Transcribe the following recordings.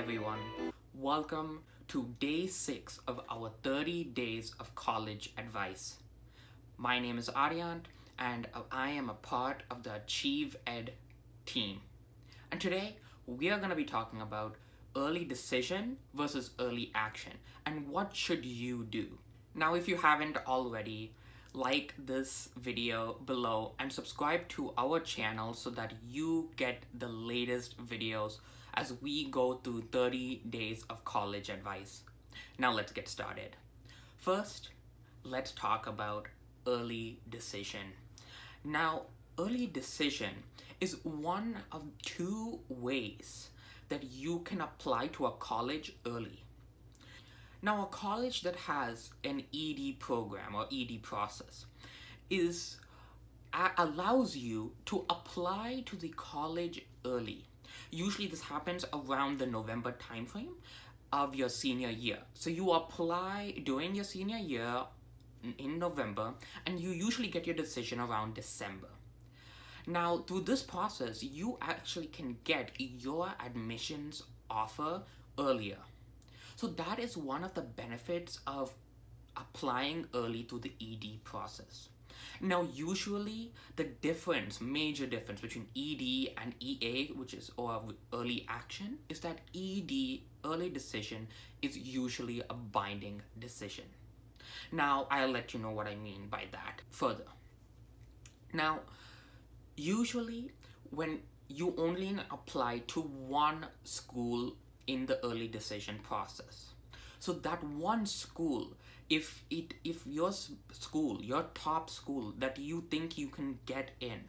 everyone. Welcome to day 6 of our 30 days of college advice. My name is Aryant and I am a part of the Achieve Ed team. And today we are going to be talking about early decision versus early action and what should you do. Now, if you haven't already, like this video below and subscribe to our channel so that you get the latest videos as we go through 30 days of college advice. Now let's get started. First, let's talk about early decision. Now, early decision is one of two ways that you can apply to a college early. Now, a college that has an ED program or ED process allows you to apply to the college early. Usually this happens around the November timeframe of your senior year. So you apply during your senior year in November and you usually get your decision around December. Now, through this process, you actually can get your admissions offer earlier. So that is one of the benefits of applying early to the ED process. Now, usually the major difference between ED and EA, or early action, is that ED, early decision, is usually a binding decision. Now, I'll let you know what I mean by that further. Now, usually when you only apply to one school in the early decision process. So that one school, if your school, your top school that you think you can get in,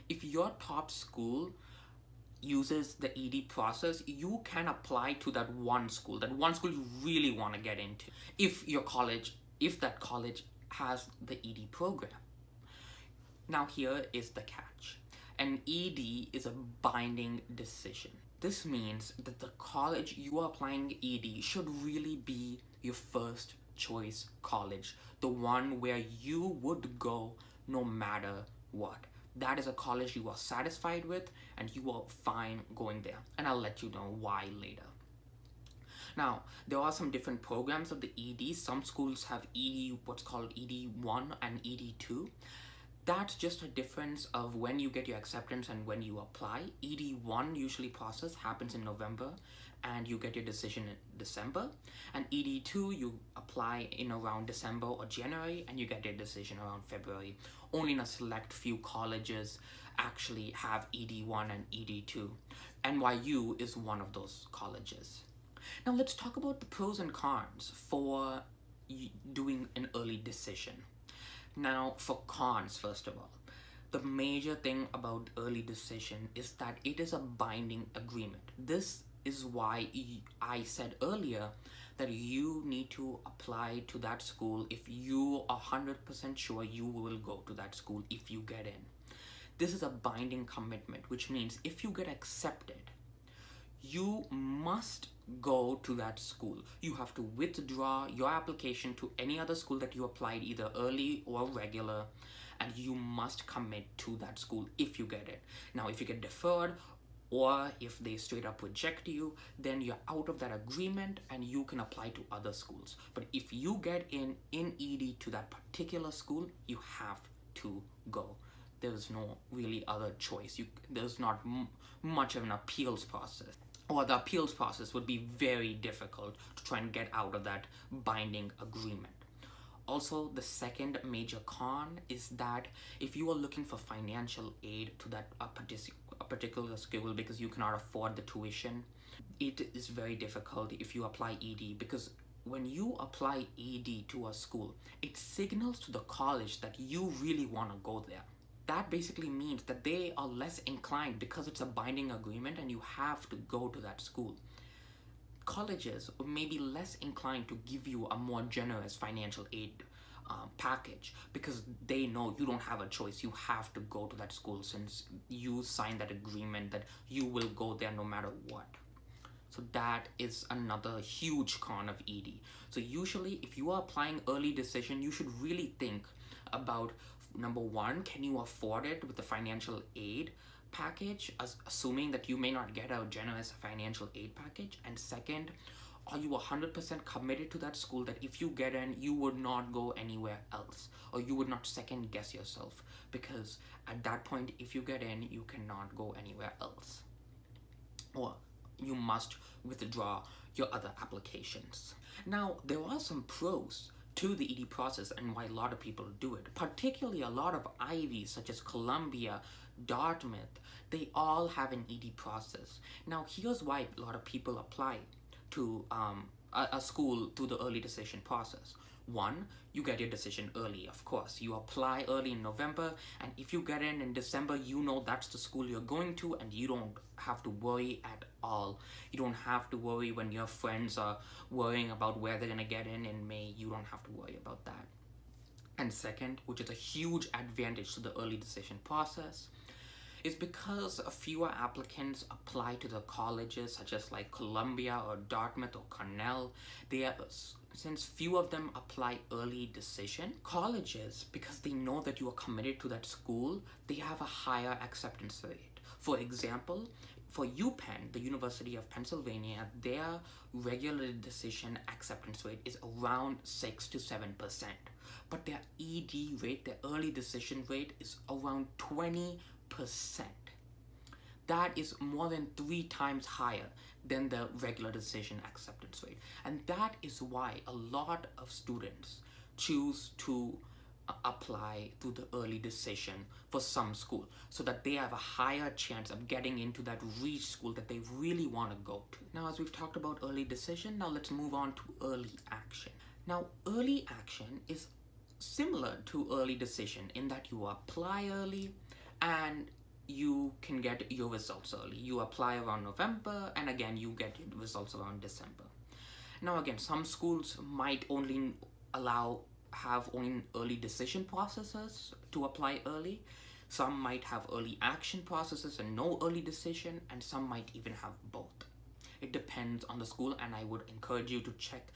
if your top school uses the ED process, you can apply to that one school you really want to get into. If that college has the ED program. Now here is the catch. An ED is a binding decision. This means that the college you are applying ED should really be your first choice college, the one where you would go no matter what. That is a college you are satisfied with and you are fine going there. And I'll let you know why later. Now, there are some different programs of the ED. Some schools have what's called ED1 and ED2. That's just a difference of when you get your acceptance and when you apply. ED1 usually process happens in November and you get your decision in December. And ED2 you apply in around December or January and you get your decision around February. Only in a select few colleges actually have ED1 and ED2. NYU is one of those colleges. Now let's talk about the pros and cons for doing an early decision. Now, for cons, first of all, the major thing about early decision is that it is a binding agreement. This is why I said earlier that you need to apply to that school if you are 100% sure you will go to that school if you get in. This is a binding commitment, which means if you get accepted, you must go to that school. You have to withdraw your application to any other school that you applied either early or regular, and you must commit to that school if you get it. Now, if you get deferred or if they straight up reject you, then you're out of that agreement and you can apply to other schools. But if you get in ED to that particular school, you have to go. There's no really other choice. There's not much of an appeals process. Or the appeals process would be very difficult to try and get out of that binding agreement. Also, the second major con is that if you are looking for financial aid to that a particular school because you cannot afford the tuition, it is very difficult if you apply ED, because when you apply ED to a school, it signals to the college that you really want to go there. That basically means that they are less inclined, because it's a binding agreement and you have to go to that school. Colleges may be less inclined to give you a more generous financial aid package because they know you don't have a choice. You have to go to that school since you signed that agreement that you will go there no matter what. So that is another huge con of ED. So usually if you are applying early decision, you should really think about number one, can you afford it with the financial aid package, assuming that you may not get a generous financial aid package? And second, are you 100% committed to that school that if you get in, you would not go anywhere else, or you would not second guess yourself? Because at that point, if you get in, you cannot go anywhere else, or you must withdraw your other applications. Now, there are some pros to the ED process and why a lot of people do it. Particularly a lot of Ivies such as Columbia, Dartmouth, they all have an ED process. Now, here's why a lot of people apply to a school through the early decision process. One, you get your decision early, of course. You apply early in November, and if you get in December, you know that's the school you're going to, and you don't have to worry at all. You don't have to worry when your friends are worrying about where they're gonna get in May. You don't have to worry about that. And second, which is a huge advantage to the early decision process, is because fewer applicants apply to the colleges such as like Columbia or Dartmouth or Cornell. Since few of them apply early decision, colleges, because they know that you are committed to that school, they have a higher acceptance rate. For example, for UPenn, the University of Pennsylvania, their regular decision acceptance rate is around 6 to 7%. But their ED rate, their early decision rate, is around 20%. That is more than 3 times higher than the regular decision acceptance rate. And that is why a lot of students choose to apply to the early decision for some school, so that they have a higher chance of getting into that reach school that they really want to go to. Now, as we've talked about early decision, now let's move on to early action. Now, early action is similar to early decision in that you apply early and you can get your results early. You apply around November, and again, you get your results around December. Now, again, some schools might only have only early decision processes to apply early. Some might have early action processes and no early decision, and some might even have both. It depends on the school, and I would encourage you to check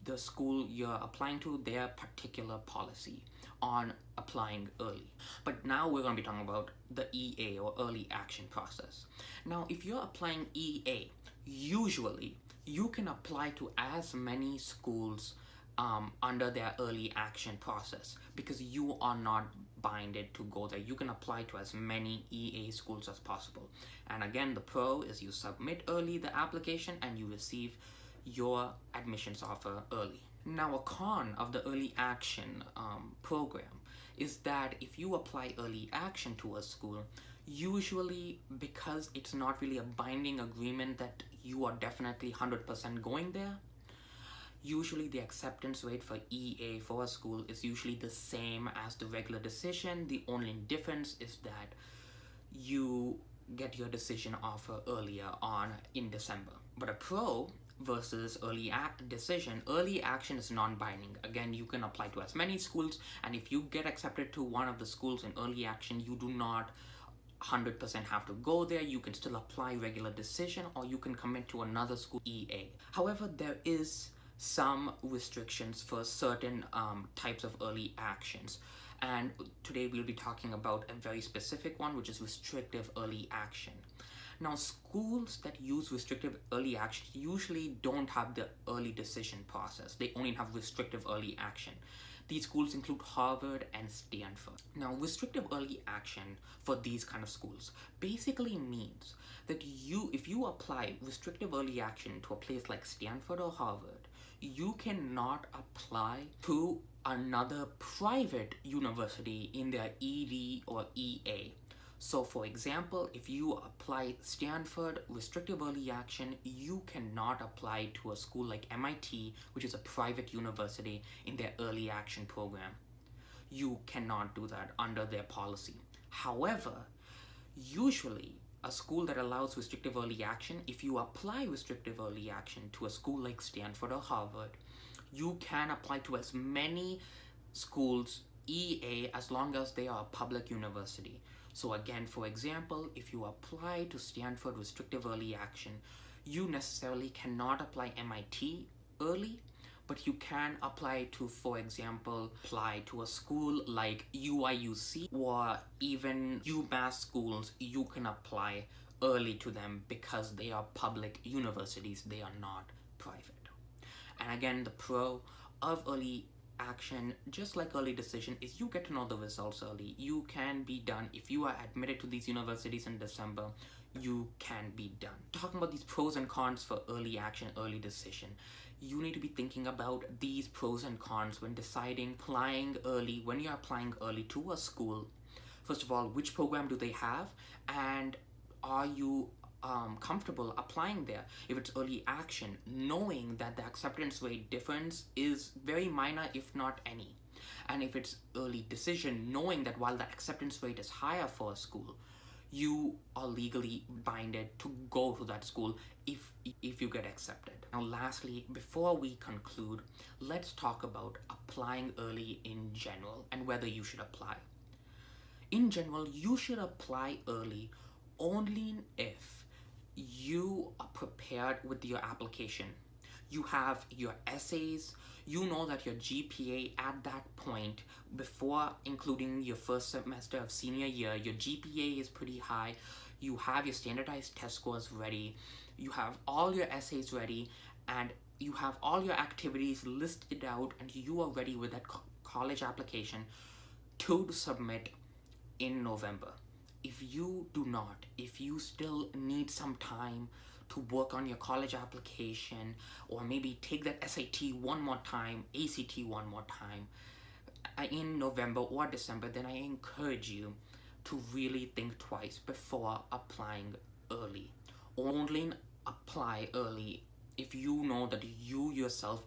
the school you're applying to, their particular policy on applying early. But now we're going to be talking about the EA, or early action process. Now, if you're applying EA, usually you can apply to as many schools under their early action process, because you are not binded to go there. You can apply to as many EA schools as possible. And again, the pro is you submit early the application and you receive your admissions offer early. Now, a con of the early action program is that if you apply early action to a school, usually, because it's not really a binding agreement that you are definitely 100% going there, usually the acceptance rate for EA for a school is usually the same as the regular decision. The only difference is that you get your decision offer earlier on in December. But a pro versus early decision, early action is non-binding. Again, you can apply to as many schools, and if you get accepted to one of the schools in early action, you do not 100% have to go there. You can still apply regular decision, or you can commit to another school EA. However, there is some restrictions for certain types of early actions, and today we'll be talking about a very specific one, which is restrictive early action. Now, schools that use restrictive early action usually don't have the early decision process. They only have restrictive early action. These schools include Harvard and Stanford. Now, restrictive early action for these kind of schools basically means that if you apply restrictive early action to a place like Stanford or Harvard, you cannot apply to another private university in their ED or EA. So, for example, if you apply Stanford restrictive early action, you cannot apply to a school like MIT, which is a private university, in their early action program. You cannot do that under their policy. However, usually a school that allows restrictive early action, if you apply restrictive early action to a school like Stanford or Harvard, you can apply to as many schools EA as long as they are a public university. So again, for example, if you apply to Stanford restrictive early action, you necessarily cannot apply MIT early, but you can apply to, for example, apply to a school like UIUC or even UMass schools. You can apply early to them because they are public universities, they are not private. And again, the pro of early action, just like early decision, is you get to know the results early. You can be done. If you are admitted to these universities in December, you can be done. Talking about these pros and cons for early action, early decision, you need to be thinking about these pros and cons when deciding applying early, when you're applying early to a school. First of all, which program do they have, and are you comfortable applying there? If it's early action, knowing that the acceptance rate difference is very minor, if not any. And if it's early decision, knowing that while the acceptance rate is higher for a school, you are legally binded to go to that school if you get accepted. Now, lastly, before we conclude, let's talk about applying early in general and whether you should apply. In general, you should apply early only if you are prepared with your application. You have your essays, you know that your GPA at that point, before including your first semester of senior year, your GPA is pretty high. You have your standardized test scores ready, you have all your essays ready, and you have all your activities listed out, and you are ready with that college application to submit in November. If you do not, if you still need some time to work on your college application, or maybe take that SAT one more time, ACT one more time in November or December, then I encourage you to really think twice before applying early. Only apply early if you know that you yourself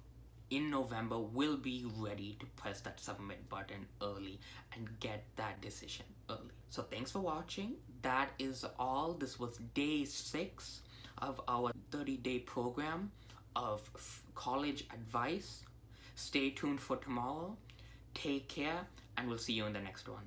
in November will be ready to press that submit button early and get that decision early. So thanks for watching. That is all. This was day 6 of our 30-day program of college advice. Stay tuned for tomorrow. Take care, and we'll see you in the next one.